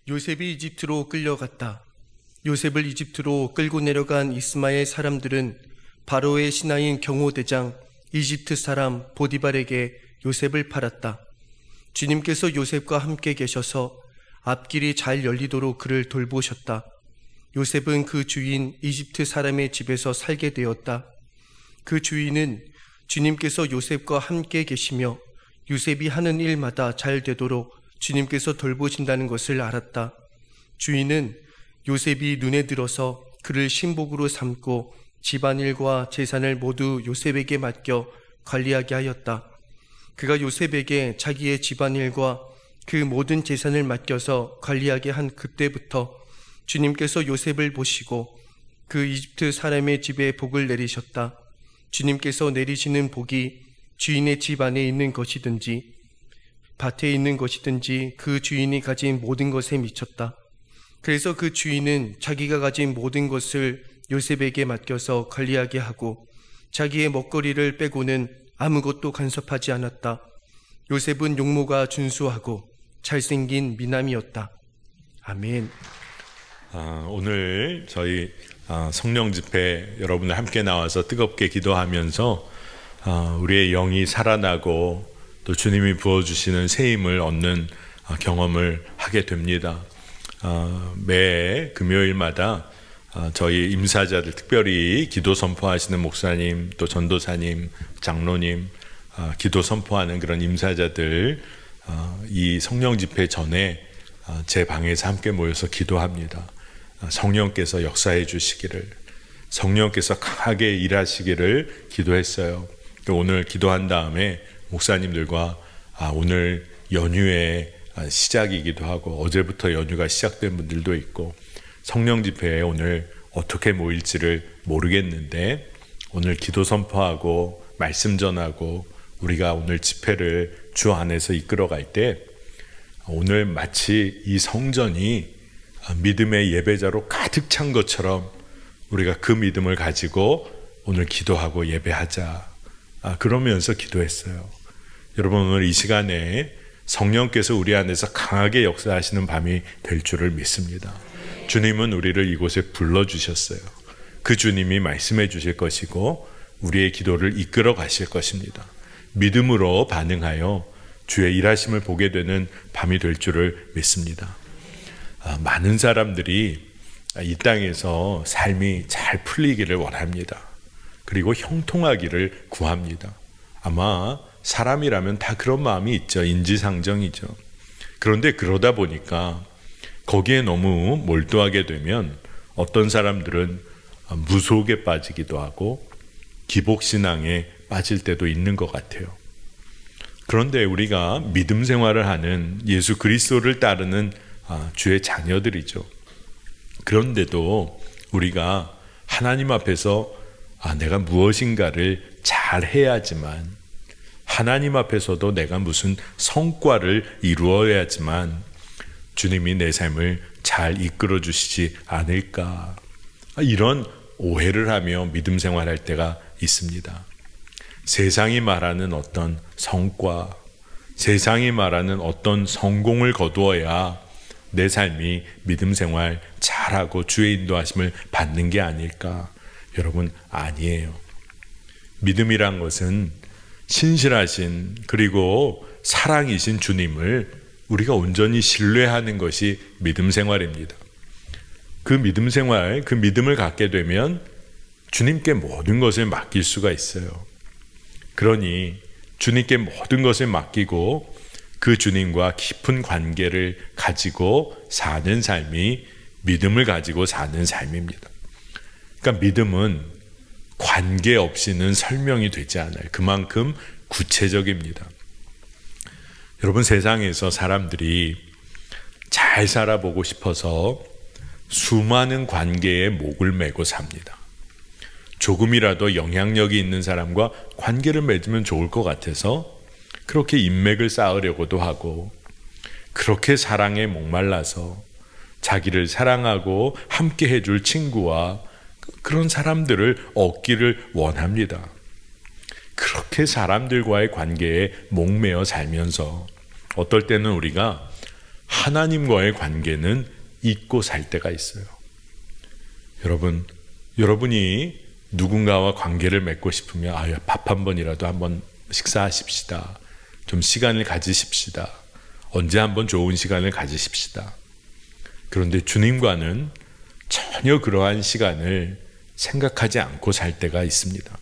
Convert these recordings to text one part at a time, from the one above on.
요셉이 이집트로 끌려갔다. 요셉을 이집트로 끌고 내려간 이스마엘 사람들은 바로의 신하인 경호대장 이집트 사람 보디발에게 요셉을 팔았다. 주님께서 요셉과 함께 계셔서 앞길이 잘 열리도록 그를 돌보셨다. 요셉은 그 주인 이집트 사람의 집에서 살게 되었다. 그 주인은 주님께서 요셉과 함께 계시며 요셉이 하는 일마다 잘 되도록 주님께서 돌보신다는 것을 알았다. 주인은 요셉이 눈에 들어서 그를 신복으로 삼고 집안일과 재산을 모두 요셉에게 맡겨 관리하게 하였다. 그가 요셉에게 자기의 집안일과 그 모든 재산을 맡겨서 관리하게 한 그때부터 주님께서 요셉을 보시고 그 이집트 사람의 집에 복을 내리셨다. 주님께서 내리시는 복이 주인의 집 안에 있는 것이든지 밭에 있는 것이든지 그 주인이 가진 모든 것에 미쳤다. 그래서 그 주인은 자기가 가진 모든 것을 요셉에게 맡겨서 관리하게 하고 자기의 먹거리를 빼고는 아무것도 간섭하지 않았다. 요셉은 용모가 준수하고 잘생긴 미남이었다. 아멘. 오늘 저희 성령 집회 여러분들 함께 나와서 뜨겁게 기도하면서 우리의 영이 살아나고 또 주님이 부어주시는 새 힘을 얻는 경험을 하게 됩니다. 매 금요일마다 저희 임사자들, 특별히 기도 선포하시는 목사님, 또 전도사님, 장로님, 기도 선포하는 그런 임사자들 이 성령 집회 전에 제 방에서 함께 모여서 기도합니다. 성령께서 역사해 주시기를, 성령께서 강하게 일하시기를 기도했어요. 오늘 기도한 다음에 목사님들과 오늘 연휴의 시작이기도 하고 어제부터 연휴가 시작된 분들도 있고 성령 집회에 오늘 어떻게 모일지를 모르겠는데 오늘 기도 선포하고 말씀 전하고 우리가 오늘 집회를 주 안에서 이끌어갈 때 오늘 마치 이 성전이 믿음의 예배자로 가득 찬 것처럼 우리가 그 믿음을 가지고 오늘 기도하고 예배하자, 그러면서 기도했어요. 여러분, 오늘 이 시간에 성령께서 우리 안에서 강하게 역사하시는 밤이 될 줄을 믿습니다. 주님은 우리를 이곳에 불러주셨어요. 그 주님이 말씀해 주실 것이고 우리의 기도를 이끌어 가실 것입니다. 믿음으로 반응하여 주의 일하심을 보게 되는 밤이 될 줄을 믿습니다. 많은 사람들이 이 땅에서 삶이 잘 풀리기를 원합니다. 그리고 형통하기를 구합니다. 아마 사람이라면 다 그런 마음이 있죠. 인지상정이죠. 그런데 그러다 보니까 거기에 너무 몰두하게 되면 어떤 사람들은 무속에 빠지기도 하고 기복신앙에 빠질 때도 있는 것 같아요. 그런데 우리가 믿음 생활을 하는 예수 그리스도를 따르는 주의 자녀들이죠. 그런데도 우리가 하나님 앞에서 내가 무엇인가를 잘 해야지만, 하나님 앞에서도 내가 무슨 성과를 이루어야지만 주님이 내 삶을 잘 이끌어 주시지 않을까, 이런 오해를 하며 믿음 생활할 때가 있습니다. 세상이 말하는 어떤 성과, 세상이 말하는 어떤 성공을 거두어야 내 삶이 믿음 생활 잘하고 주의 인도하심을 받는 게 아닐까? 여러분, 아니에요. 믿음이란 것은 신실하신 그리고 사랑이신 주님을 우리가 온전히 신뢰하는 것이 믿음 생활입니다. 그 믿음 생활, 그 믿음을 갖게 되면 주님께 모든 것을 맡길 수가 있어요. 그러니 주님께 모든 것을 맡기고 그 주님과 깊은 관계를 가지고 사는 삶이 믿음을 가지고 사는 삶입니다. 그러니까 믿음은 관계 없이는 설명이 되지 않아요. 그만큼 구체적입니다. 여러분, 세상에서 사람들이 잘 살아보고 싶어서 수많은 관계에 목을 매고 삽니다. 조금이라도 영향력이 있는 사람과 관계를 맺으면 좋을 것 같아서 그렇게 인맥을 쌓으려고도 하고, 그렇게 사랑에 목말라서 자기를 사랑하고 함께 해줄 친구와 그런 사람들을 얻기를 원합니다. 그렇게 사람들과의 관계에 목매어 살면서 어떨 때는 우리가 하나님과의 관계는 잊고 살 때가 있어요. 여러분이 누군가와 관계를 맺고 싶으면 밥 한 번이라도 한번 식사하십시다. 좀 시간을 가지십시다. 언제 한번 좋은 시간을 가지십시다. 그런데 주님과는 전혀 그러한 시간을 생각하지 않고 살 때가 있습니다.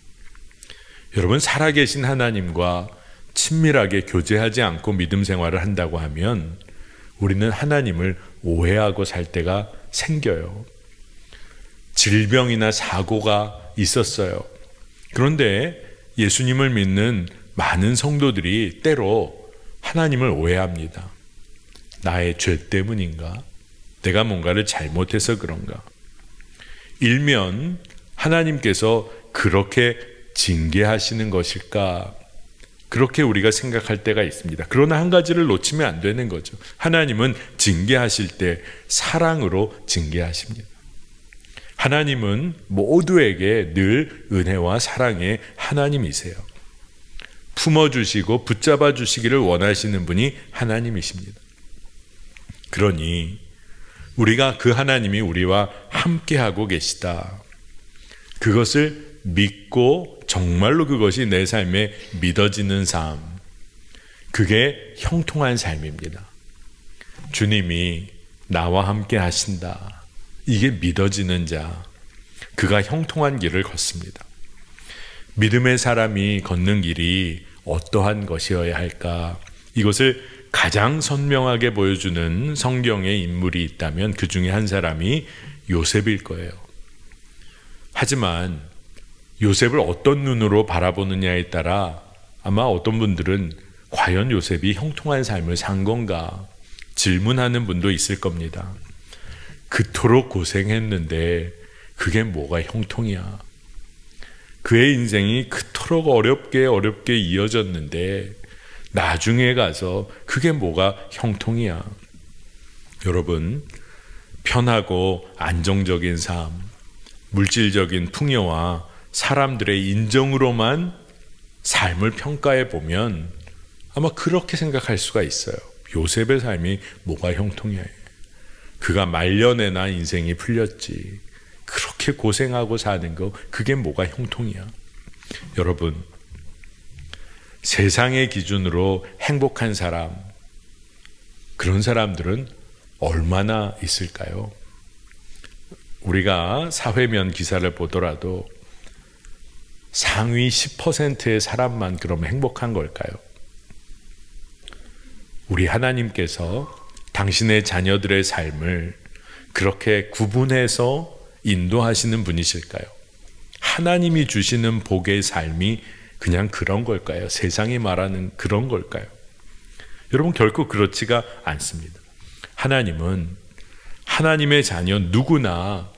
여러분, 살아계신 하나님과 친밀하게 교제하지 않고 믿음 생활을 한다고 하면 우리는 하나님을 오해하고 살 때가 생겨요. 질병이나 사고가 있었어요. 그런데 예수님을 믿는 많은 성도들이 때로 하나님을 오해합니다. 나의 죄 때문인가? 내가 뭔가를 잘못해서 그런가? 일면 하나님께서 그렇게 징계하시는 것일까? 그렇게 우리가 생각할 때가 있습니다. 그러나 한 가지를 놓치면 안 되는 거죠. 하나님은 징계하실 때 사랑으로 징계하십니다. 하나님은 모두에게 늘 은혜와 사랑의 하나님이세요. 품어주시고 붙잡아 주시기를 원하시는 분이 하나님이십니다. 그러니 우리가 그 하나님이 우리와 함께하고 계시다. 그것을 믿고 정말로 그것이 내 삶에 믿어지는 삶, 그게 형통한 삶입니다. 주님이 나와 함께 하신다. 이게 믿어지는 자, 그가 형통한 길을 걷습니다. 믿음의 사람이 걷는 길이 어떠한 것이어야 할까? 이것을 가장 선명하게 보여주는 성경의 인물이 있다면 그 중에 한 사람이 요셉일 거예요. 하지만 요셉을 어떤 눈으로 바라보느냐에 따라 아마 어떤 분들은 과연 요셉이 형통한 삶을 산 건가 질문하는 분도 있을 겁니다. 그토록 고생했는데 그게 뭐가 형통이야? 그의 인생이 그토록 어렵게 이어졌는데 나중에 가서 그게 뭐가 형통이야? 여러분, 편하고 안정적인 삶, 물질적인 풍요와 사람들의 인정으로만 삶을 평가해 보면 아마 그렇게 생각할 수가 있어요. 요셉의 삶이 뭐가 형통이야? 그가 말년에나 인생이 풀렸지. 그렇게 고생하고 사는 거 그게 뭐가 형통이야? 여러분, 세상의 기준으로 행복한 사람, 그런 사람들은 얼마나 있을까요? 우리가 사회면 기사를 보더라도 상위 10%의 사람만 그럼 행복한 걸까요? 우리 하나님께서 당신의 자녀들의 삶을 그렇게 구분해서 인도하시는 분이실까요? 하나님이 주시는 복의 삶이 그냥 그런 걸까요? 세상이 말하는 그런 걸까요? 여러분, 결코 그렇지가 않습니다. 하나님은 하나님의 자녀 누구나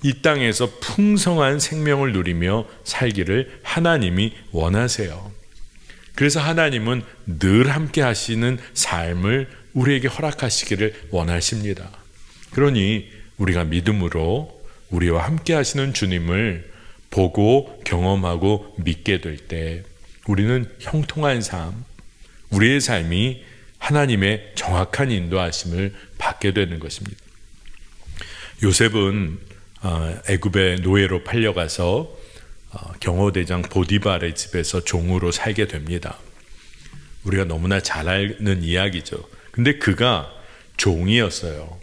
이 땅에서 풍성한 생명을 누리며 살기를 하나님이 원하세요. 그래서 하나님은 늘 함께 하시는 삶을 우리에게 허락하시기를 원하십니다. 그러니 우리가 믿음으로 우리와 함께 하시는 주님을 보고 경험하고 믿게 될 때 우리는 형통한 삶, 우리의 삶이 하나님의 정확한 인도하심을 받게 되는 것입니다. 요셉은 애굽의 노예로 팔려가서 경호대장 보디발의 집에서 종으로 살게 됩니다. 우리가 너무나 잘 아는 이야기죠. 근데 그가 종이었어요.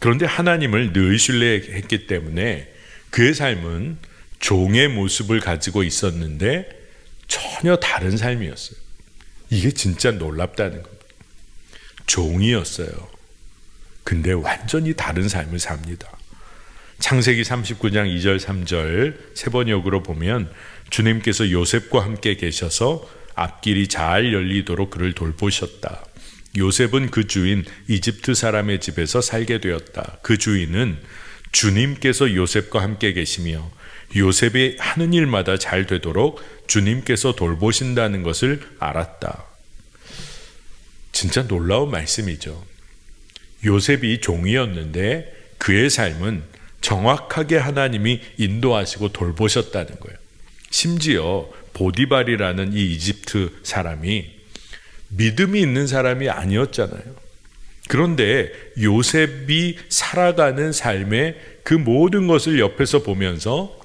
그런데 하나님을 늘 신뢰했기 때문에 그의 삶은 종의 모습을 가지고 있었는데 전혀 다른 삶이었어요. 이게 진짜 놀랍다는 겁니다. 종이었어요. 근데 완전히 다른 삶을 삽니다. 창세기 39장 2절 3절 세 번역으로 보면 주님께서 요셉과 함께 계셔서 앞길이 잘 열리도록 그를 돌보셨다. 요셉은 그 주인 이집트 사람의 집에서 살게 되었다. 그 주인은 주님께서 요셉과 함께 계시며 요셉이 하는 일마다 잘 되도록 주님께서 돌보신다는 것을 알았다. 진짜 놀라운 말씀이죠. 요셉이 종이었는데 그의 삶은 정확하게 하나님이 인도하시고 돌보셨다는 거예요. 심지어 보디발이라는 이 이집트 사람이 믿음이 있는 사람이 아니었잖아요. 그런데 요셉이 살아가는 삶의 그 모든 것을 옆에서 보면서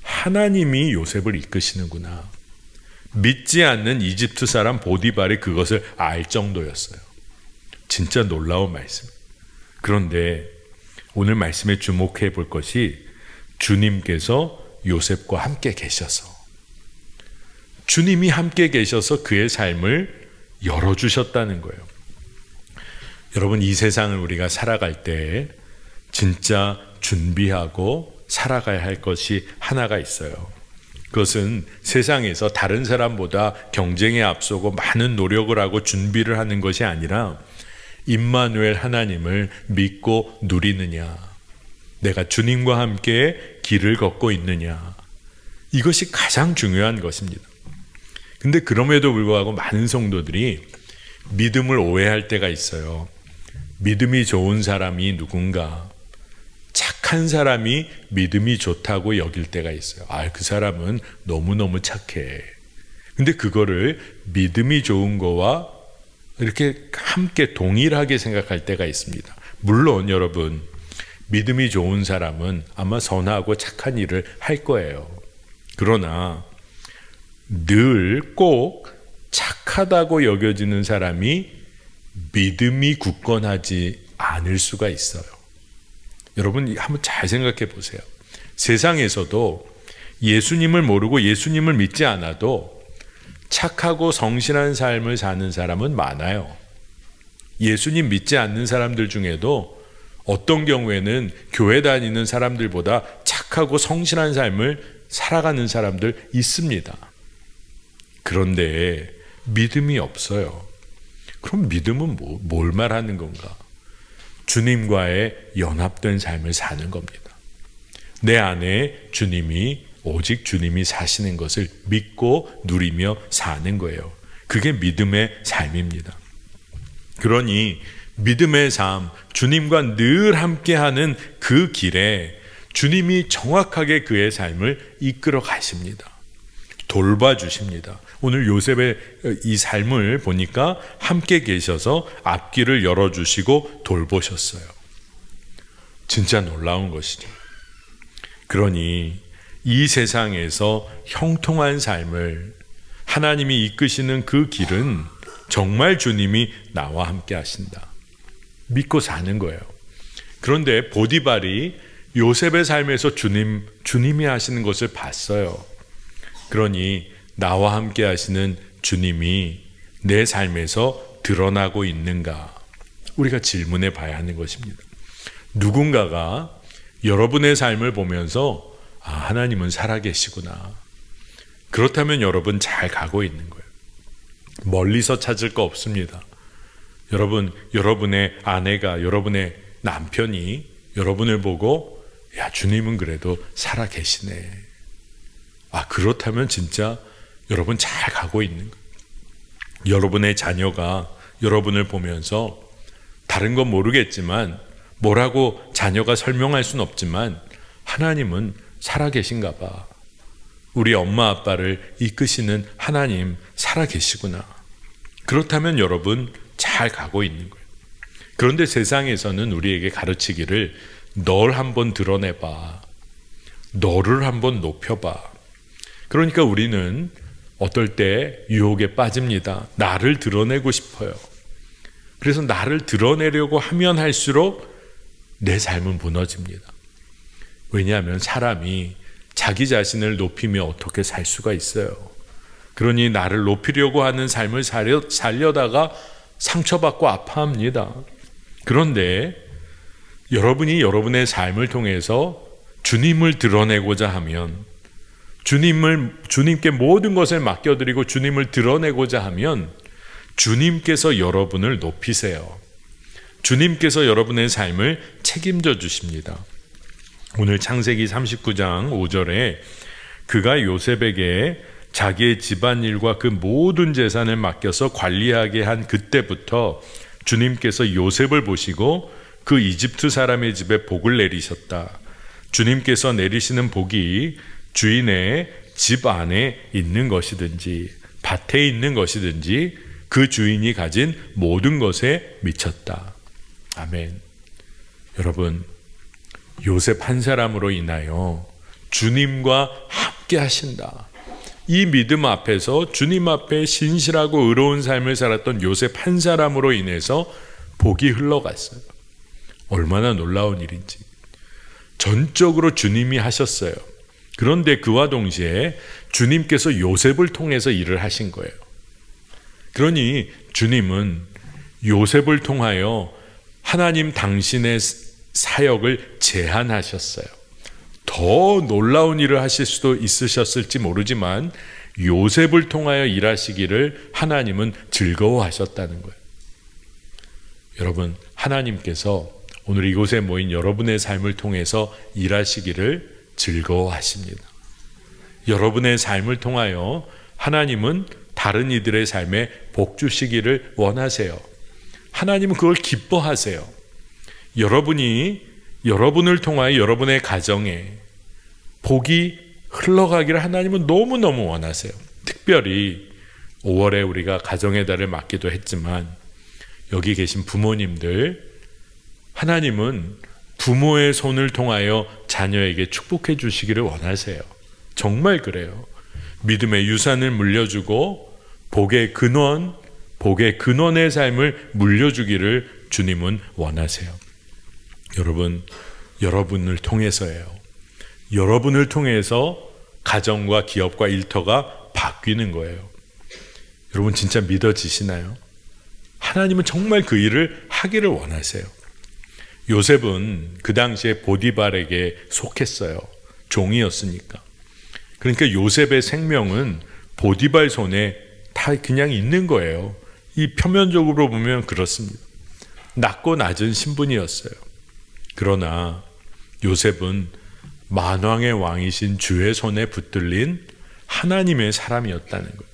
하나님이 요셉을 이끄시는구나. 믿지 않는 이집트 사람 보디발이 그것을 알 정도였어요. 진짜 놀라운 말씀. 그런데 오늘 말씀에 주목해 볼 것이 주님께서 요셉과 함께 계셔서, 주님이 함께 계셔서 그의 삶을 열어주셨다는 거예요. 여러분, 이 세상을 우리가 살아갈 때 진짜 준비하고 살아가야 할 것이 하나가 있어요. 그것은 세상에서 다른 사람보다 경쟁에 앞서고 많은 노력을 하고 준비를 하는 것이 아니라 임마누엘 하나님을 믿고 누리느냐, 내가 주님과 함께 길을 걷고 있느냐, 이것이 가장 중요한 것입니다. 근데 그럼에도 불구하고 많은 성도들이 믿음을 오해할 때가 있어요. 믿음이 좋은 사람이 누군가, 착한 사람이 믿음이 좋다고 여길 때가 있어요. 그 사람은 너무너무 착해. 근데 그거를 믿음이 좋은 거와 이렇게 함께 동일하게 생각할 때가 있습니다. 물론 여러분, 믿음이 좋은 사람은 아마 선하고 착한 일을 할 거예요. 그러나 늘 꼭 착하다고 여겨지는 사람이 믿음이 굳건하지 않을 수가 있어요. 여러분, 한번 잘 생각해 보세요. 세상에서도 예수님을 모르고 예수님을 믿지 않아도 착하고 성실한 삶을 사는 사람은 많아요. 예수님 믿지 않는 사람들 중에도 어떤 경우에는 교회 다니는 사람들보다 착하고 성실한 삶을 살아가는 사람들 있습니다. 그런데 믿음이 없어요. 그럼 믿음은 뭘 말하는 건가? 주님과의 연합된 삶을 사는 겁니다. 내 안에 오직 주님이 사시는 것을 믿고 누리며 사는 거예요. 그게 믿음의 삶입니다. 그러니 믿음의 삶, 주님과 늘 함께하는 그 길에 주님이 정확하게 그의 삶을 이끌어 가십니다. 돌봐주십니다. 오늘 요셉의 이 삶을 보니까 함께 계셔서 앞길을 열어주시고 돌보셨어요. 진짜 놀라운 것이죠. 그러니 이 세상에서 형통한 삶을 하나님이 이끄시는 그 길은 정말 주님이 나와 함께 하신다. 믿고 사는 거예요. 그런데 보디발이 요셉의 삶에서 주님이 하시는 것을 봤어요. 그러니 나와 함께 하시는 주님이 내 삶에서 드러나고 있는가? 우리가 질문해 봐야 하는 것입니다. 누군가가 여러분의 삶을 보면서 하나님은 살아계시구나. 그렇다면 여러분 잘 가고 있는 거예요. 멀리서 찾을 거 없습니다. 여러분, 여러분의 아내가, 여러분의 남편이 여러분을 보고 주님은 그래도 살아계시네. 그렇다면 진짜 여러분 잘 가고 있는 거예요. 여러분의 자녀가 여러분을 보면서 다른 건 모르겠지만, 뭐라고 자녀가 설명할 수는 없지만 하나님은 살아계신가 봐. 우리 엄마 아빠를 이끄시는 하나님 살아계시구나. 그렇다면 여러분 잘 가고 있는 거예요. 그런데 세상에서는 우리에게 가르치기를 널 한번 드러내봐. 너를 한번 높여봐. 그러니까 우리는 어떨 때 유혹에 빠집니다. 나를 드러내고 싶어요. 그래서 나를 드러내려고 하면 할수록 내 삶은 무너집니다. 왜냐하면 사람이 자기 자신을 높이며 어떻게 살 수가 있어요. 그러니 나를 높이려고 하는 삶을 살려다가 상처받고 아파합니다. 그런데 여러분이 여러분의 삶을 통해서 주님을 드러내고자 하면, 주님께 모든 것을 맡겨드리고 주님을 드러내고자 하면 주님께서 여러분을 높이세요. 주님께서 여러분의 삶을 책임져 주십니다. 오늘 창세기 39장 5절에 그가 요셉에게 자기의 집안일과 그 모든 재산을 맡겨서 관리하게 한 그때부터 주님께서 요셉을 보시고 그 이집트 사람의 집에 복을 내리셨다. 주님께서 내리시는 복이 주인의 집 안에 있는 것이든지 밭에 있는 것이든지 그 주인이 가진 모든 것에 미쳤다. 아멘. 여러분, 요셉 한 사람으로 인하여 주님과 함께 하신다. 이 믿음 앞에서 주님 앞에 신실하고 의로운 삶을 살았던 요셉 한 사람으로 인해서 복이 흘러갔어요. 얼마나 놀라운 일인지. 전적으로 주님이 하셨어요. 그런데 그와 동시에 주님께서 요셉을 통해서 일을 하신 거예요. 그러니 주님은 요셉을 통하여 하나님 당신의 사역을 제한하셨어요. 더 놀라운 일을 하실 수도 있으셨을지 모르지만 요셉을 통하여 일하시기를 하나님은 즐거워하셨다는 거예요. 여러분, 하나님께서 오늘 이곳에 모인 여러분의 삶을 통해서 일하시기를 즐거워하십니다. 여러분의 삶을 통하여 하나님은 다른 이들의 삶에 복 주시기를 원하세요. 하나님은 그걸 기뻐하세요. 여러분을 통하여 여러분의 가정에 복이 흘러가기를 하나님은 너무너무 원하세요. 특별히 5월에 우리가 가정의 달을 맞기도 했지만 여기 계신 부모님들, 하나님은 부모의 손을 통하여 자녀에게 축복해 주시기를 원하세요. 정말 그래요. 믿음의 유산을 물려주고 복의 근원의 삶을 물려주기를 주님은 원하세요. 여러분, 여러분을 통해서예요. 여러분을 통해서 가정과 기업과 일터가 바뀌는 거예요. 여러분 진짜 믿어지시나요? 하나님은 정말 그 일을 하기를 원하세요. 요셉은 그 당시에 보디발에게 속했어요. 종이었으니까. 그러니까 요셉의 생명은 보디발 손에 다 그냥 있는 거예요. 이 표면적으로 보면 그렇습니다. 낮고 낮은 신분이었어요. 그러나 요셉은 만왕의 왕이신 주의 손에 붙들린 하나님의 사람이었다는 거예요.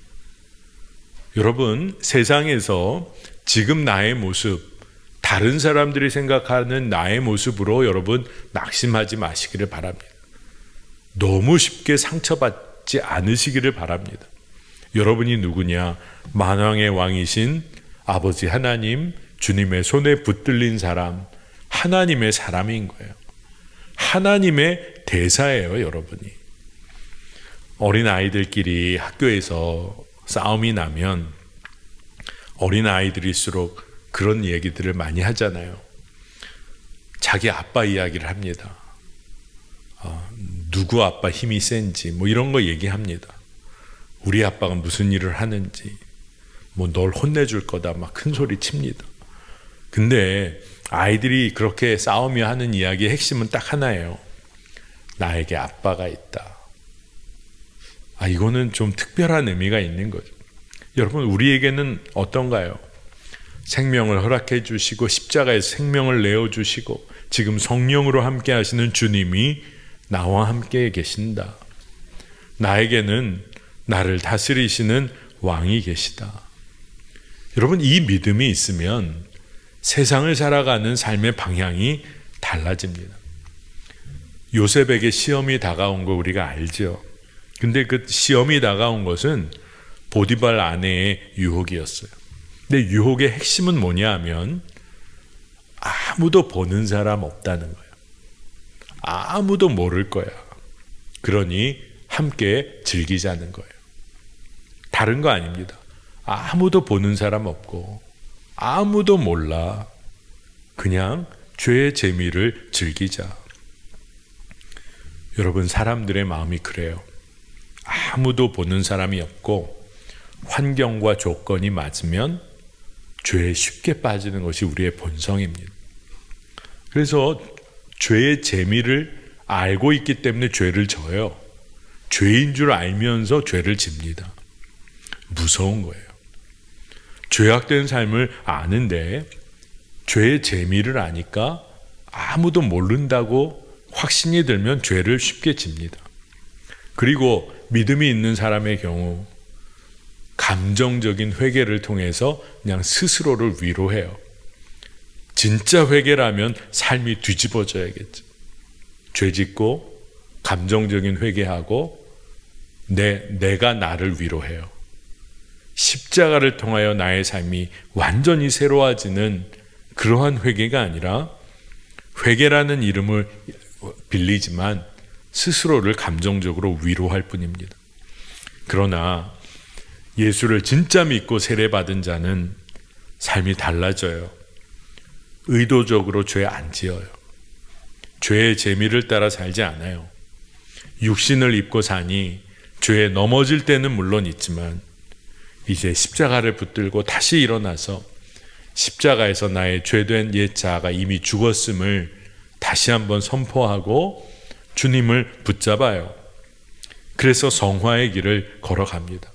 여러분, 세상에서 지금 나의 모습, 다른 사람들이 생각하는 나의 모습으로 여러분 낙심하지 마시기를 바랍니다. 너무 쉽게 상처받지 않으시기를 바랍니다. 여러분이 누구냐? 만왕의 왕이신 아버지 하나님, 주님의 손에 붙들린 사람, 하나님의 사람인 거예요. 하나님의 대사예요, 여러분이. 어린 아이들끼리 학교에서 싸움이 나면 어린 아이들일수록 그런 얘기들을 많이 하잖아요. 자기 아빠 이야기를 합니다. 누구 아빠 힘이 센지 뭐 이런 거 얘기합니다. 우리 아빠가 무슨 일을 하는지, 뭐 널 혼내줄 거다 막 큰 소리 칩니다. 근데 아이들이 그렇게 싸우며 하는 이야기의 핵심은 딱 하나예요. 나에게 아빠가 있다. 이거는 좀 특별한 의미가 있는 거죠. 여러분, 우리에게는 어떤가요? 생명을 허락해 주시고 십자가에서 생명을 내어주시고 지금 성령으로 함께 하시는 주님이 나와 함께 계신다. 나에게는 나를 다스리시는 왕이 계시다. 여러분, 이 믿음이 있으면 세상을 살아가는 삶의 방향이 달라집니다. 요셉에게 시험이 다가온 거 우리가 알죠. 근데 그 시험이 다가온 것은 보디발 아내의 유혹이었어요. 근데 유혹의 핵심은 뭐냐 하면 아무도 보는 사람 없다는 거예요. 아무도 모를 거야. 그러니 함께 즐기자는 거예요. 다른 거 아닙니다. 아무도 보는 사람 없고 아무도 몰라. 그냥 죄의 재미를 즐기자. 여러분, 사람들의 마음이 그래요. 아무도 보는 사람이 없고 환경과 조건이 맞으면 죄에 쉽게 빠지는 것이 우리의 본성입니다. 그래서 죄의 재미를 알고 있기 때문에 죄를 져요. 죄인 줄 알면서 죄를 집니다. 무서운 거예요. 죄악된 삶을 아는데 죄의 재미를 아니까 아무도 모른다고 확신이 들면 죄를 쉽게 집니다. 그리고 믿음이 있는 사람의 경우 감정적인 회개를 통해서 그냥 스스로를 위로해요. 진짜 회개라면 삶이 뒤집어져야겠죠. 죄 짓고 감정적인 회개하고 내가 나를 위로해요. 십자가를 통하여 나의 삶이 완전히 새로워지는 그러한 회개가 아니라 회개라는 이름을 빌리지만 스스로를 감정적으로 위로할 뿐입니다. 그러나 예수를 진짜 믿고 세례받은 자는 삶이 달라져요. 의도적으로 죄 안 지어요. 죄의 재미를 따라 살지 않아요. 육신을 입고 사니 죄에 넘어질 때는 물론 있지만 이제 십자가를 붙들고 다시 일어나서 십자가에서 나의 죄된 옛 자아가 이미 죽었음을 다시 한번 선포하고 주님을 붙잡아요. 그래서 성화의 길을 걸어갑니다.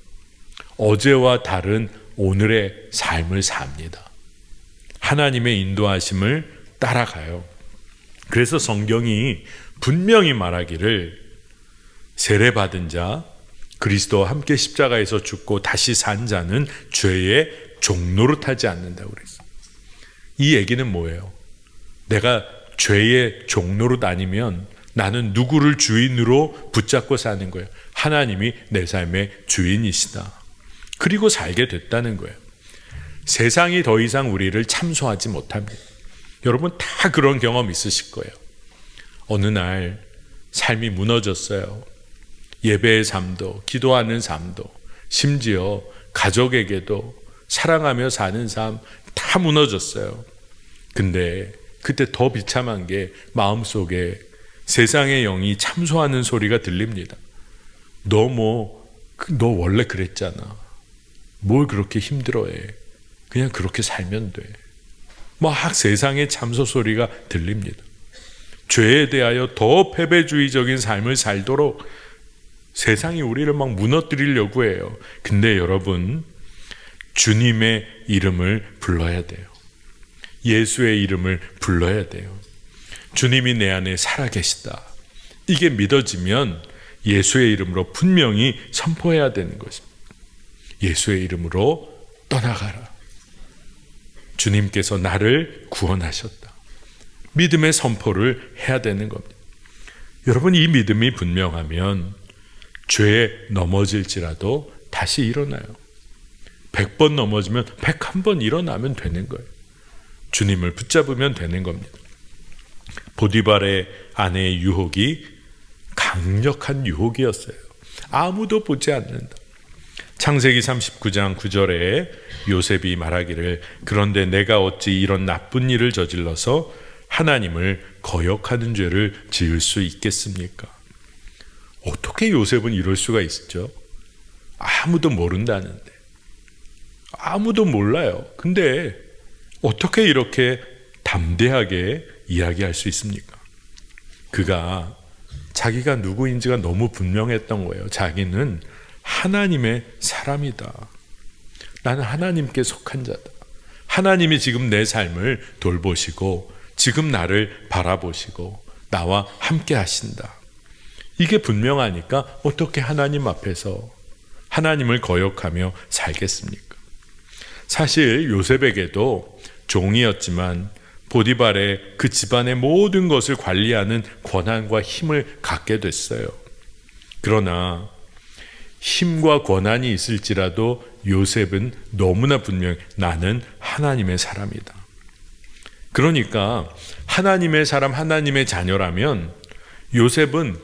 어제와 다른 오늘의 삶을 삽니다. 하나님의 인도하심을 따라가요. 그래서 성경이 분명히 말하기를 세례받은 자, 그리스도와 함께 십자가에서 죽고 다시 산 자는 죄의 종노릇하지 않는다고 그랬어요. 이 얘기는 뭐예요? 내가 죄의 종노릇 아니면 나는 누구를 주인으로 붙잡고 사는 거예요? 하나님이 내 삶의 주인이시다. 그리고 살게 됐다는 거예요. 세상이 더 이상 우리를 참소하지 못합니다. 여러분 다 그런 경험 있으실 거예요. 어느 날 삶이 무너졌어요. 예배의 삶도, 기도하는 삶도, 심지어 가족에게도 사랑하며 사는 삶 다 무너졌어요. 근데 그때 더 비참한 게 마음속에 세상의 영이 참소하는 소리가 들립니다. 너 원래 그랬잖아. 뭘 그렇게 힘들어해. 그냥 그렇게 살면 돼. 막 세상의 참소 소리가 들립니다. 죄에 대하여 더 패배주의적인 삶을 살도록 세상이 우리를 막 무너뜨리려고 해요. 근데 여러분, 주님의 이름을 불러야 돼요. 예수의 이름을 불러야 돼요. 주님이 내 안에 살아계시다. 이게 믿어지면 예수의 이름으로 분명히 선포해야 되는 것입니다. 예수의 이름으로 떠나가라. 주님께서 나를 구원하셨다. 믿음의 선포를 해야 되는 겁니다. 여러분, 이 믿음이 분명하면 죄에 넘어질지라도 다시 일어나요. 100번 넘어지면 101번 일어나면 되는 거예요. 주님을 붙잡으면 되는 겁니다. 보디발의 아내의 유혹이 강력한 유혹이었어요. 아무도 보지 않는다. 창세기 39장 9절에 요셉이 말하기를 그런데 내가 어찌 이런 나쁜 일을 저질러서 하나님을 거역하는 죄를 지을 수 있겠습니까? 어떻게 요셉은 이럴 수가 있죠? 아무도 모른다는데. 아무도 몰라요. 근데 어떻게 이렇게 담대하게 이야기할 수 있습니까? 그가 자기가 누구인지가 너무 분명했던 거예요. 자기는 하나님의 사람이다. 나는 하나님께 속한 자다. 하나님이 지금 내 삶을 돌보시고 지금 나를 바라보시고 나와 함께 하신다. 이게 분명하니까 어떻게 하나님 앞에서 하나님을 거역하며 살겠습니까? 사실 요셉에게도 종이었지만 보디발의 그 집안의 모든 것을 관리하는 권한과 힘을 갖게 됐어요. 그러나 힘과 권한이 있을지라도 요셉은 너무나 분명히 나는 하나님의 사람이다. 그러니까 하나님의 사람, 하나님의 자녀라면 요셉은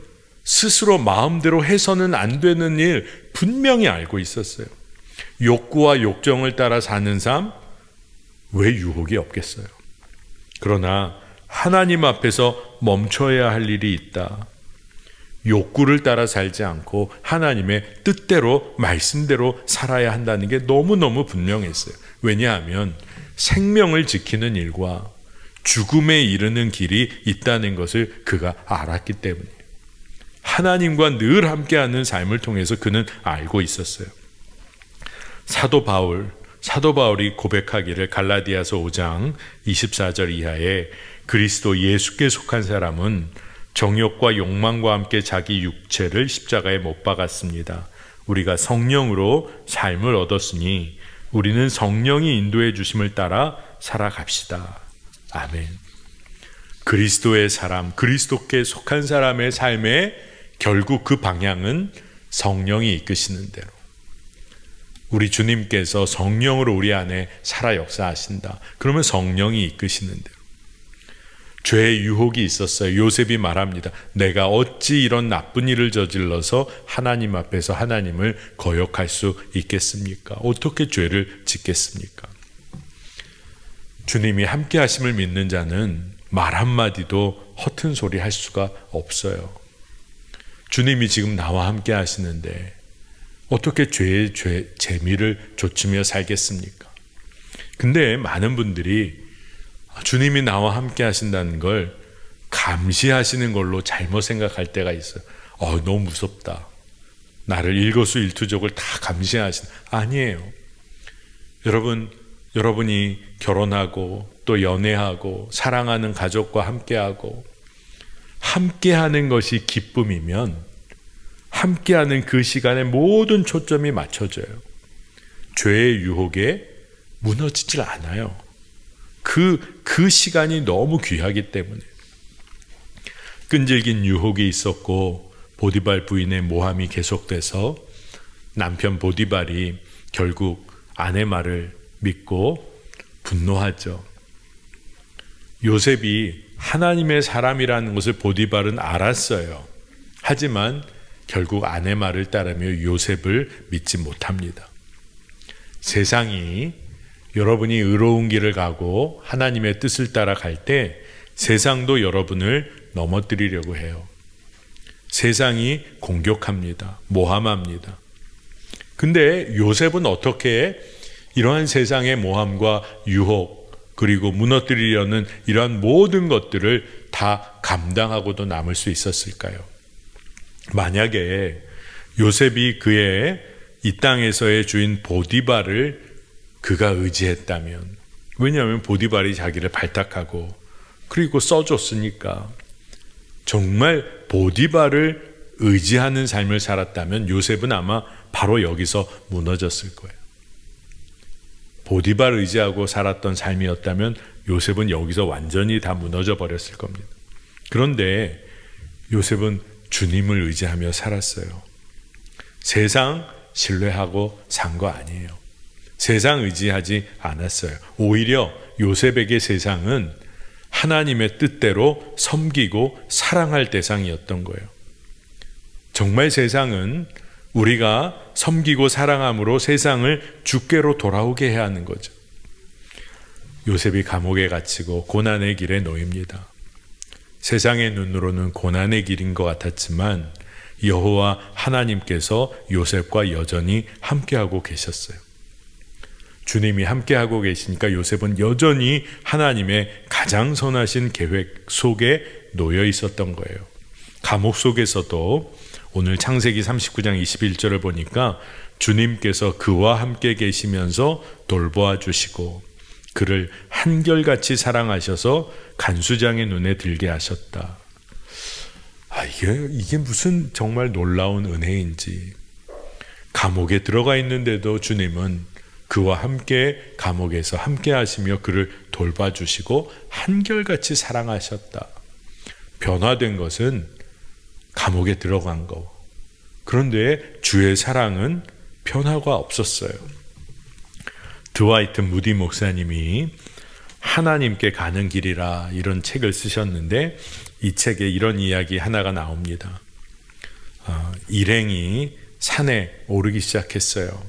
스스로 마음대로 해서는 안 되는 일 분명히 알고 있었어요. 욕구와 욕정을 따라 사는 삶, 왜 유혹이 없겠어요? 그러나 하나님 앞에서 멈춰야 할 일이 있다. 욕구를 따라 살지 않고 하나님의 뜻대로 말씀대로 살아야 한다는 게 너무너무 분명했어요. 왜냐하면 생명을 지키는 일과 죽음에 이르는 길이 있다는 것을 그가 알았기 때문이에요. 하나님과 늘 함께하는 삶을 통해서 그는 알고 있었어요. 사도 바울이 고백하기를 갈라디아서 5장 24절 이하에 그리스도 예수께 속한 사람은 정욕과 욕망과 함께 자기 육체를 십자가에 못 박았습니다. 우리가 성령으로 삶을 얻었으니 우리는 성령이 인도해 주심을 따라 살아갑시다. 아멘. 그리스도의 사람, 그리스도께 속한 사람의 삶의 결국 그 방향은 성령이 이끄시는 대로. 우리 주님께서 성령으로 우리 안에 살아 역사하신다. 그러면 성령이 이끄시는 대로. 죄의 유혹이 있었어요. 요셉이 말합니다. 내가 어찌 이런 나쁜 일을 저질러서 하나님 앞에서 하나님을 거역할 수 있겠습니까? 어떻게 죄를 짓겠습니까? 주님이 함께 하심을 믿는 자는 말 한마디도 허튼 소리 할 수가 없어요. 주님이 지금 나와 함께 하시는데 어떻게 죄의 재미를 좇으며 살겠습니까? 근데 많은 분들이 주님이 나와 함께 하신다는 걸 감시하시는 걸로 잘못 생각할 때가 있어요. 너무 무섭다. 나를 일거수일투족을 다 감시하시는. 아니에요. 여러분이 결혼하고 또 연애하고 사랑하는 가족과 함께하고 함께하는 것이 기쁨이면 함께하는 그 시간에 모든 초점이 맞춰져요. 죄의 유혹에 무너지질 않아요. 그 시간이 너무 귀하기 때문에. 끈질긴 유혹이 있었고 보디발 부인의 모함이 계속돼서 남편 보디발이 결국 아내 말을 믿고 분노하죠. 요셉이 하나님의 사람이라는 것을 보디발은 알았어요. 하지만 결국 아내 말을 따르며 요셉을 믿지 못합니다. 세상이 여러분이 의로운 길을 가고 하나님의 뜻을 따라갈 때 세상도 여러분을 넘어뜨리려고 해요. 세상이 공격합니다. 모함합니다. 근데 요셉은 어떻게 이러한 세상의 모함과 유혹 그리고 무너뜨리려는 이러한 모든 것들을 다 감당하고도 남을 수 있었을까요? 만약에 요셉이 그의 이 땅에서의 주인 보디발을 그가 의지했다면, 왜냐하면 보디발이 자기를 발탁하고 그리고 써줬으니까, 정말 보디발을 의지하는 삶을 살았다면 요셉은 아마 바로 여기서 무너졌을 거예요. 보디발 의지하고 살았던 삶이었다면 요셉은 여기서 완전히 다 무너져 버렸을 겁니다. 그런데 요셉은 주님을 의지하며 살았어요. 세상 신뢰하고 산 거 아니에요. 세상 의지하지 않았어요. 오히려 요셉에게 세상은 하나님의 뜻대로 섬기고 사랑할 대상이었던 거예요. 정말 세상은 우리가 섬기고 사랑함으로 세상을 주께로 돌아오게 해야 하는 거죠. 요셉이 감옥에 갇히고 고난의 길에 놓입니다. 세상의 눈으로는 고난의 길인 것 같았지만 여호와 하나님께서 요셉과 여전히 함께하고 계셨어요. 주님이 함께하고 계시니까 요셉은 여전히 하나님의 가장 선하신 계획 속에 놓여 있었던 거예요. 감옥 속에서도 오늘 창세기 39장 21절을 보니까 주님께서 그와 함께 계시면서 돌보아 주시고 그를 한결같이 사랑하셔서 간수장의 눈에 들게 하셨다. 이게 무슨 정말 놀라운 은혜인지. 감옥에 들어가 있는데도 주님은 그와 함께 감옥에서 함께 하시며 그를 돌봐주시고 한결같이 사랑하셨다. 변화된 것은 감옥에 들어간 거. 그런데 주의 사랑은 변화가 없었어요. 드와이트 무디 목사님이 하나님께 가는 길이라 이런 책을 쓰셨는데 이 책에 이런 이야기 하나가 나옵니다. 일행이 산에 오르기 시작했어요.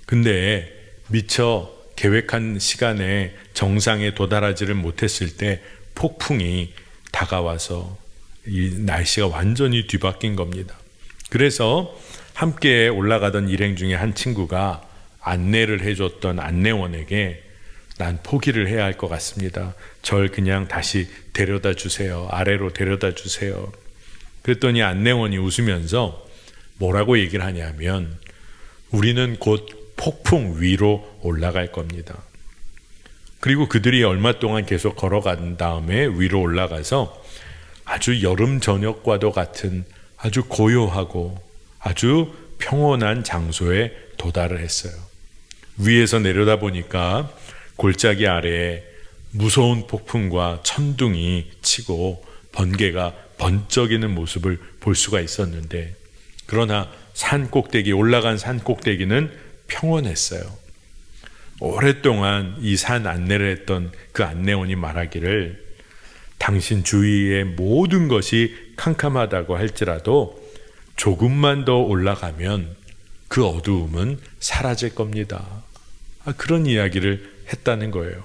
근데 미처 계획한 시간에 정상에 도달하지를 못했을 때 폭풍이 다가와서 이 날씨가 완전히 뒤바뀐 겁니다. 그래서 함께 올라가던 일행 중에 한 친구가 안내를 해줬던 안내원에게 난 포기를 해야 할 것 같습니다. 절 그냥 다시 데려다 주세요. 아래로 데려다 주세요. 그랬더니 안내원이 웃으면서 뭐라고 얘기를 하냐면 우리는 곧 폭풍 위로 올라갈 겁니다. 그리고 그들이 얼마 동안 계속 걸어간 다음에 위로 올라가서 아주 여름 저녁과도 같은 아주 고요하고 아주 평온한 장소에 도달을 했어요. 위에서 내려다 보니까 골짜기 아래에 무서운 폭풍과 천둥이 치고 번개가 번쩍이는 모습을 볼 수가 있었는데, 그러나 산 꼭대기, 올라간 산 꼭대기는 평온했어요. 오랫동안 이 산 안내를 했던 그 안내원이 말하기를 당신 주위의 모든 것이 캄캄하다고 할지라도 조금만 더 올라가면 그 어두움은 사라질 겁니다. 그런 이야기를 했다는 거예요.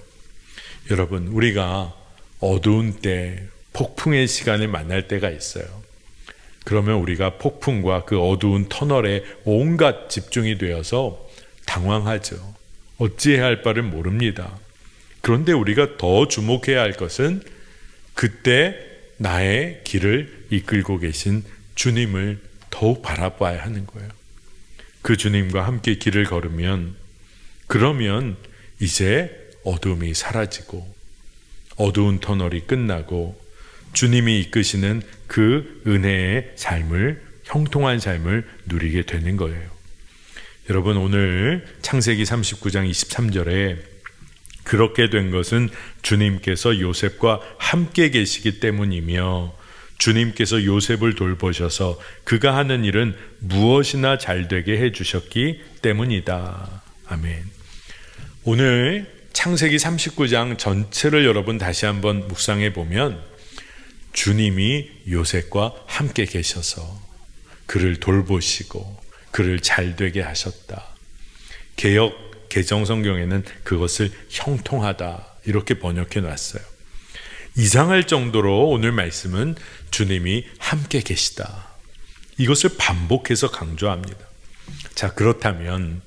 여러분, 우리가 어두운 때, 폭풍의 시간을 만날 때가 있어요. 그러면 우리가 폭풍과 그 어두운 터널에 온갖 집중이 되어서 당황하죠. 어찌해야 할 바를 모릅니다. 그런데 우리가 더 주목해야 할 것은 그때 나의 길을 이끌고 계신 주님을 더욱 바라봐야 하는 거예요. 그 주님과 함께 길을 걸으면, 그러면 이제 어둠이 사라지고 어두운 터널이 끝나고 주님이 이끄시는 그 은혜의 삶을, 형통한 삶을 누리게 되는 거예요. 여러분, 오늘 창세기 39장 23절에 그렇게 된 것은 주님께서 요셉과 함께 계시기 때문이며 주님께서 요셉을 돌보셔서 그가 하는 일은 무엇이나 잘되게 해주셨기 때문이다. 아멘. 오늘 창세기 39장 전체를 여러분 다시 한번 묵상해 보면 주님이 요셉과 함께 계셔서 그를 돌보시고 그를 잘되게 하셨다. 개역 개정성경에는 그것을 형통하다 이렇게 번역해 놨어요. 이상할 정도로 오늘 말씀은 주님이 함께 계시다. 이것을 반복해서 강조합니다. 자, 그렇다면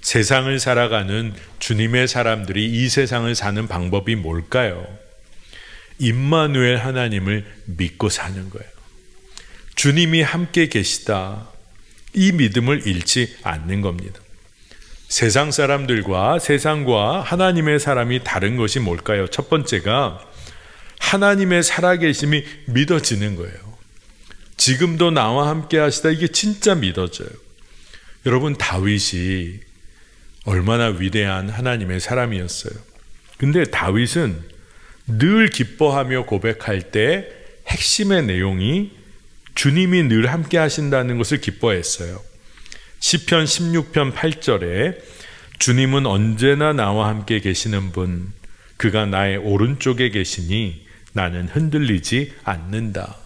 세상을 살아가는 주님의 사람들이 이 세상을 사는 방법이 뭘까요? 임마누엘 하나님을 믿고 사는 거예요. 주님이 함께 계시다. 이 믿음을 잃지 않는 겁니다. 세상 사람들과 세상과 하나님의 사람이 다른 것이 뭘까요? 첫 번째가 하나님의 살아계심이 믿어지는 거예요. 지금도 나와 함께 하시다. 이게 진짜 믿어져요. 여러분, 다윗이 얼마나 위대한 하나님의 사람이었어요. 근데 다윗은 늘 기뻐하며 고백할 때 핵심의 내용이 주님이 늘 함께 하신다는 것을 기뻐했어요. 시편 16편 8절에 주님은 언제나 나와 함께 계시는 분, 그가 나의 오른쪽에 계시니 나는 흔들리지 않는다.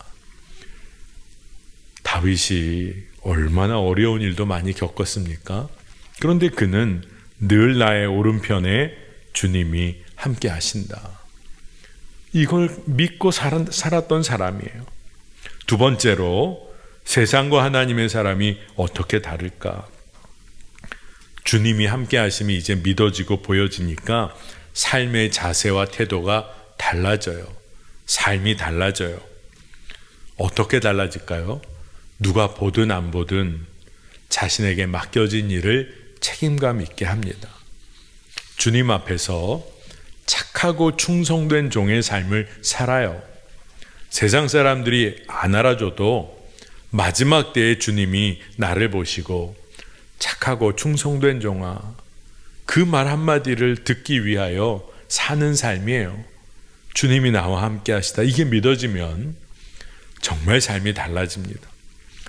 다윗이 얼마나 어려운 일도 많이 겪었습니까? 그런데 그는 늘 나의 오른편에 주님이 함께 하신다. 이걸 믿고 살았던 사람이에요. 두 번째로 세상과 하나님의 사람이 어떻게 다를까? 주님이 함께 하심이 이제 믿어지고 보여지니까 삶의 자세와 태도가 달라져요. 삶이 달라져요. 어떻게 달라질까요? 누가 보든 안 보든 자신에게 맡겨진 일을 책임감 있게 합니다. 주님 앞에서 착하고 충성된 종의 삶을 살아요. 세상 사람들이 안 알아줘도 마지막 때에 주님이 나를 보시고 착하고 충성된 종아, 그 말 한마디를 듣기 위하여 사는 삶이에요. 주님이 나와 함께 하시다. 이게 믿어지면 정말 삶이 달라집니다.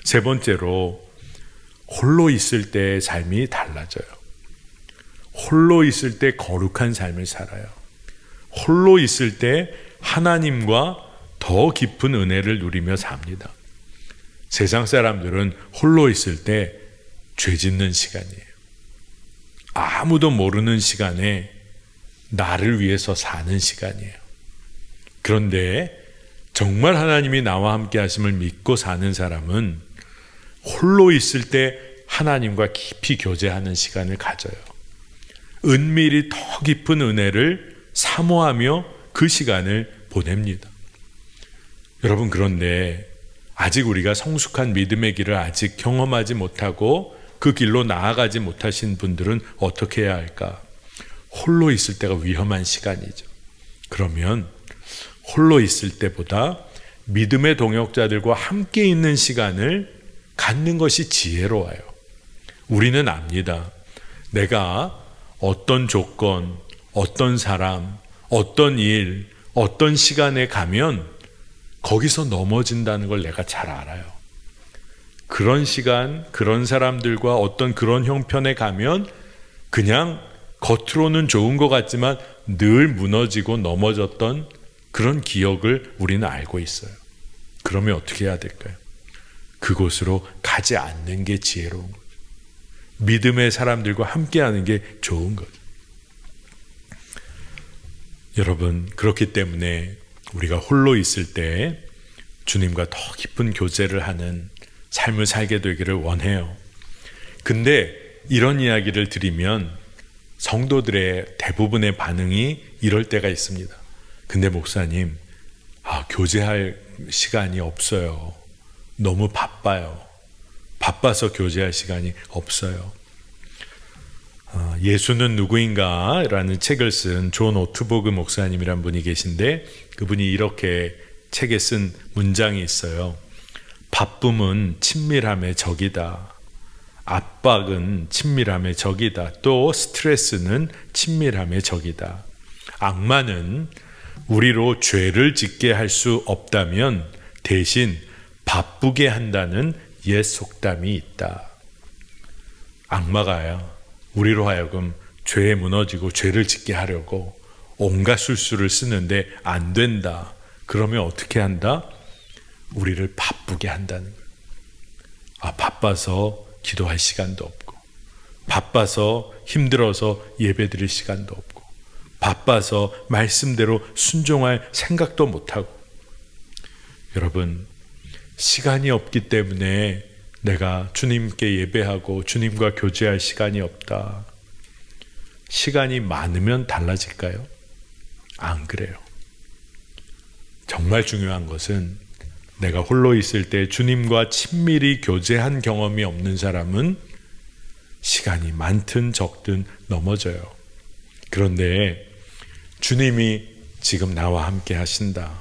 세 번째로 홀로 있을 때의 삶이 달라져요. 홀로 있을 때 거룩한 삶을 살아요. 홀로 있을 때 하나님과 더 깊은 은혜를 누리며 삽니다. 세상 사람들은 홀로 있을 때 죄 짓는 시간이에요. 아무도 모르는 시간에 나를 위해서 사는 시간이에요. 그런데 정말 하나님이 나와 함께 하심을 믿고 사는 사람은 홀로 있을 때 하나님과 깊이 교제하는 시간을 가져요. 은밀히 더 깊은 은혜를 사모하며 그 시간을 보냅니다. 여러분, 그런데 아직 우리가 성숙한 믿음의 길을 아직 경험하지 못하고 그 길로 나아가지 못하신 분들은 어떻게 해야 할까? 홀로 있을 때가 위험한 시간이죠. 그러면 홀로 있을 때보다 믿음의 동역자들과 함께 있는 시간을 갖는 것이 지혜로워요. 우리는 압니다. 내가 어떤 조건, 어떤 사람, 어떤 일, 어떤 시간에 가면 거기서 넘어진다는 걸 내가 잘 알아요. 그런 시간, 그런 사람들과 어떤 그런 형편에 가면 그냥 겉으로는 좋은 것 같지만 늘 무너지고 넘어졌던 그런 기억을 우리는 알고 있어요. 그러면 어떻게 해야 될까요? 그곳으로 가지 않는 게 지혜로운 거예요. 믿음의 사람들과 함께하는 게 좋은 거예요. 여러분, 그렇기 때문에 우리가 홀로 있을 때 주님과 더 깊은 교제를 하는 삶을 살게 되기를 원해요. 근데 이런 이야기를 드리면 성도들의 대부분의 반응이 이럴 때가 있습니다. 근데 목사님, 교제할 시간이 없어요. 너무 바빠요. 바빠서 교제할 시간이 없어요. 예수는 누구인가? 라는 책을 쓴 존 오트보그 목사님이란 분이 계신데 그분이 이렇게 책에 쓴 문장이 있어요. 바쁨은 친밀함의 적이다. 압박은 친밀함의 적이다. 또 스트레스는 친밀함의 적이다. 악마는 우리로 죄를 짓게 할 수 없다면 대신 바쁘게 한다는 옛 속담이 있다. 악마가요, 우리로 하여금 죄에 무너지고 죄를 짓게 하려고 온갖 술수를 쓰는데 안 된다. 그러면 어떻게 한다? 우리를 바쁘게 한다는 거예요. 바빠서 기도할 시간도 없고, 바빠서 힘들어서 예배드릴 시간도 없고, 바빠서 말씀대로 순종할 생각도 못하고. 여러분, 시간이 없기 때문에 내가 주님께 예배하고 주님과 교제할 시간이 없다. 시간이 많으면 달라질까요? 안 그래요. 정말 중요한 것은 내가 홀로 있을 때 주님과 친밀히 교제한 경험이 없는 사람은 시간이 많든 적든 넘어져요. 그런데 주님이 지금 나와 함께 하신다.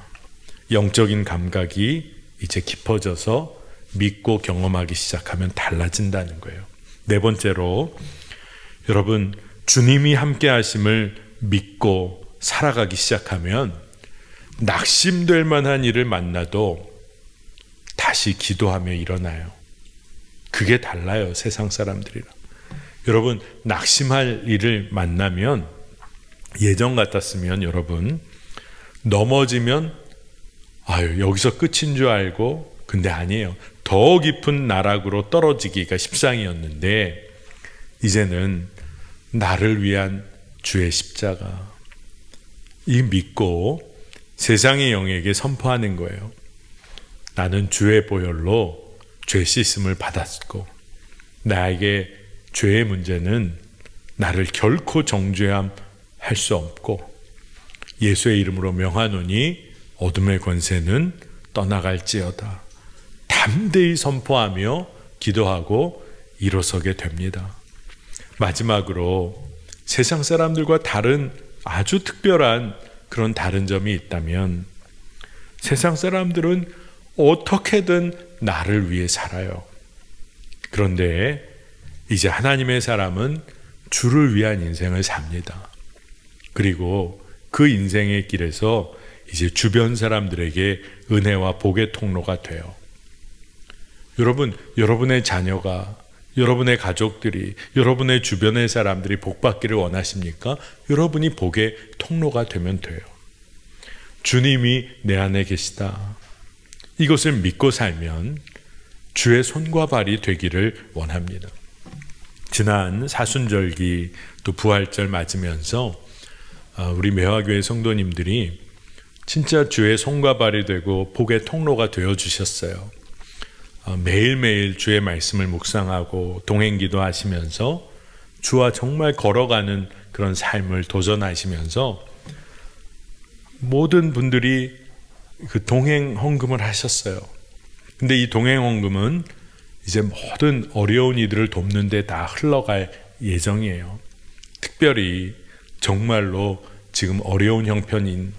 영적인 감각이 이제 깊어져서 믿고 경험하기 시작하면 달라진다는 거예요. 네 번째로, 여러분, 주님이 함께 하심을 믿고 살아가기 시작하면 낙심될 만한 일을 만나도 다시 기도하며 일어나요. 그게 달라요, 세상 사람들이랑. 여러분, 낙심할 일을 만나면 예전 같았으면 여러분 넘어지면 여기서 끝인 줄 알고, 근데 아니에요. 더 깊은 나락으로 떨어지기가 십상이었는데 이제는 나를 위한 주의 십자가, 이 믿고 세상의 영에게 선포하는 거예요. 나는 주의 보혈로 죄 씻음을 받았고 나에게 죄의 문제는 나를 결코 정죄함 할 수 없고 예수의 이름으로 명하노니 어둠의 권세는 떠나갈지어다. 담대히 선포하며 기도하고 일어서게 됩니다. 마지막으로 세상 사람들과 다른 아주 특별한 그런 다른 점이 있다면, 세상 사람들은 어떻게든 나를 위해 살아요. 그런데 이제 하나님의 사람은 주를 위한 인생을 삽니다. 그리고 그 인생의 길에서 이제 주변 사람들에게 은혜와 복의 통로가 돼요. 여러분, 여러분의 자녀가, 여러분의 가족들이, 여러분의 주변의 사람들이 복받기를 원하십니까? 여러분이 복의 통로가 되면 돼요. 주님이 내 안에 계시다. 이것을 믿고 살면 주의 손과 발이 되기를 원합니다. 지난 사순절기 또 부활절 맞으면서 우리 매화교회 성도님들이 진짜 주의 손과 발이 되고 복의 통로가 되어주셨어요. 매일매일 주의 말씀을 묵상하고 동행기도 하시면서 주와 정말 걸어가는 그런 삶을 도전하시면서 모든 분들이 그 동행 헌금을 하셨어요. 근데 이 동행 헌금은 이제 모든 어려운 이들을 돕는 데 다 흘러갈 예정이에요. 특별히 정말로 지금 어려운 형편인,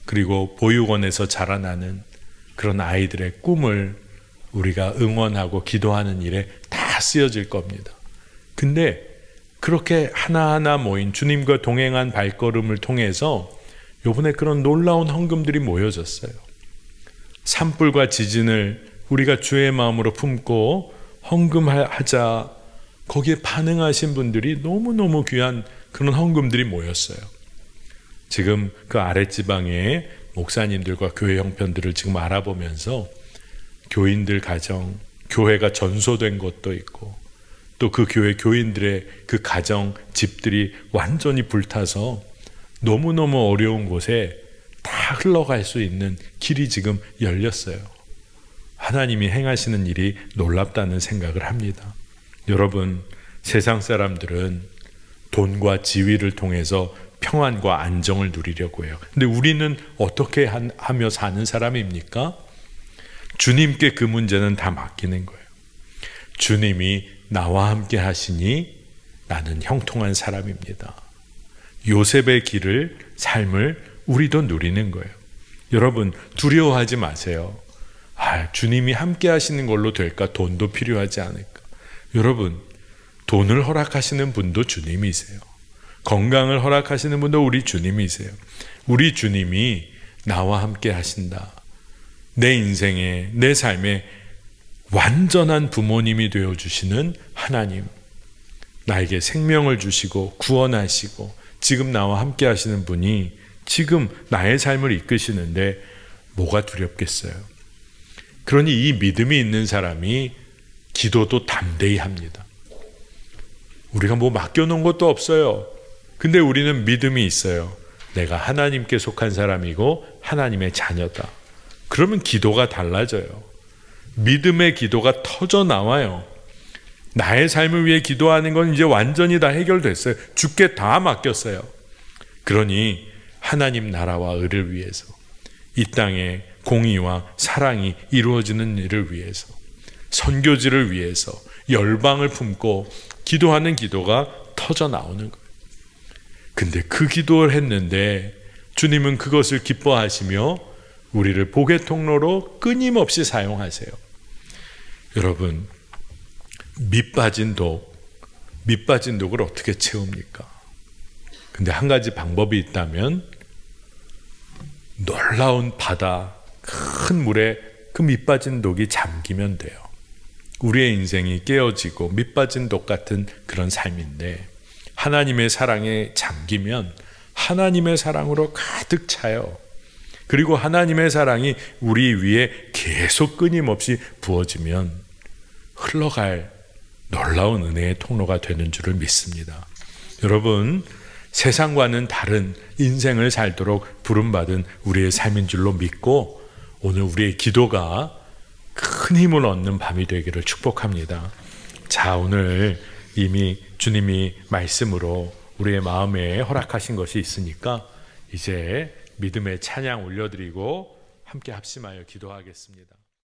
그리고 보육원에서 자라나는 그런 아이들의 꿈을 우리가 응원하고 기도하는 일에 다 쓰여질 겁니다. 근데 그렇게 하나하나 모인 주님과 동행한 발걸음을 통해서 요번에 그런 놀라운 헌금들이 모여졌어요. 산불과 지진을 우리가 주의 마음으로 품고 헌금하자. 거기에 반응하신 분들이 너무너무 귀한 그런 헌금들이 모였어요. 지금 그 아랫지방의 목사님들과 교회 형편들을 지금 알아보면서 교인들 가정, 교회가 전소된 것도 있고 또 그 교회 교인들의 그 가정, 집들이 완전히 불타서 너무너무 어려운 곳에 다 흘러갈 수 있는 길이 지금 열렸어요. 하나님이 행하시는 일이 놀랍다는 생각을 합니다. 여러분, 세상 사람들은 돈과 지위를 통해서 평안과 안정을 누리려고 해요. 근데 우리는 어떻게 하며 사는 사람입니까? 주님께 그 문제는 다 맡기는 거예요. 주님이 나와 함께 하시니 나는 형통한 사람입니다. 요셉의 길을, 삶을 우리도 누리는 거예요. 여러분, 두려워하지 마세요. 주님이 함께 하시는 걸로 될까? 돈도 필요하지 않을까? 여러분, 돈을 허락하시는 분도 주님이세요. 건강을 허락하시는 분도 우리 주님이세요. 우리 주님이 나와 함께 하신다. 내 인생에, 내 삶에 완전한 부모님이 되어주시는 하나님, 나에게 생명을 주시고 구원하시고 지금 나와 함께 하시는 분이 지금 나의 삶을 이끄시는데 뭐가 두렵겠어요? 그러니 이 믿음이 있는 사람이 기도도 담대히 합니다. 우리가 뭐 맡겨놓은 것도 없어요. 근데 우리는 믿음이 있어요. 내가 하나님께 속한 사람이고 하나님의 자녀다. 그러면 기도가 달라져요. 믿음의 기도가 터져 나와요. 나의 삶을 위해 기도하는 건 이제 완전히 다 해결됐어요. 주께 다 맡겼어요. 그러니 하나님 나라와 의를 위해서, 이 땅에 공의와 사랑이 이루어지는 일을 위해서, 선교지를 위해서 열방을 품고 기도하는 기도가 터져 나오는 거예요. 근데 그 기도를 했는데 주님은 그것을 기뻐하시며 우리를 복의 통로로 끊임없이 사용하세요. 여러분, 밑빠진 독을 어떻게 채웁니까? 근데 한 가지 방법이 있다면 놀라운 바다, 큰 물에 그 밑빠진 독이 잠기면 돼요. 우리의 인생이 깨어지고 밑빠진 독 같은 그런 삶인데 하나님의 사랑에 잠기면 하나님의 사랑으로 가득 차요. 그리고 하나님의 사랑이 우리 위에 계속 끊임없이 부어지면 흘러갈 놀라운 은혜의 통로가 되는 줄을 믿습니다. 여러분, 세상과는 다른 인생을 살도록 부름받은 우리의 삶인 줄로 믿고 오늘 우리의 기도가 큰 힘을 얻는 밤이 되기를 축복합니다. 자, 오늘 이미 주님이 말씀으로 우리의 마음에 허락하신 것이 있으니까 이제 믿음의 찬양 올려드리고 함께 합심하여 기도하겠습니다.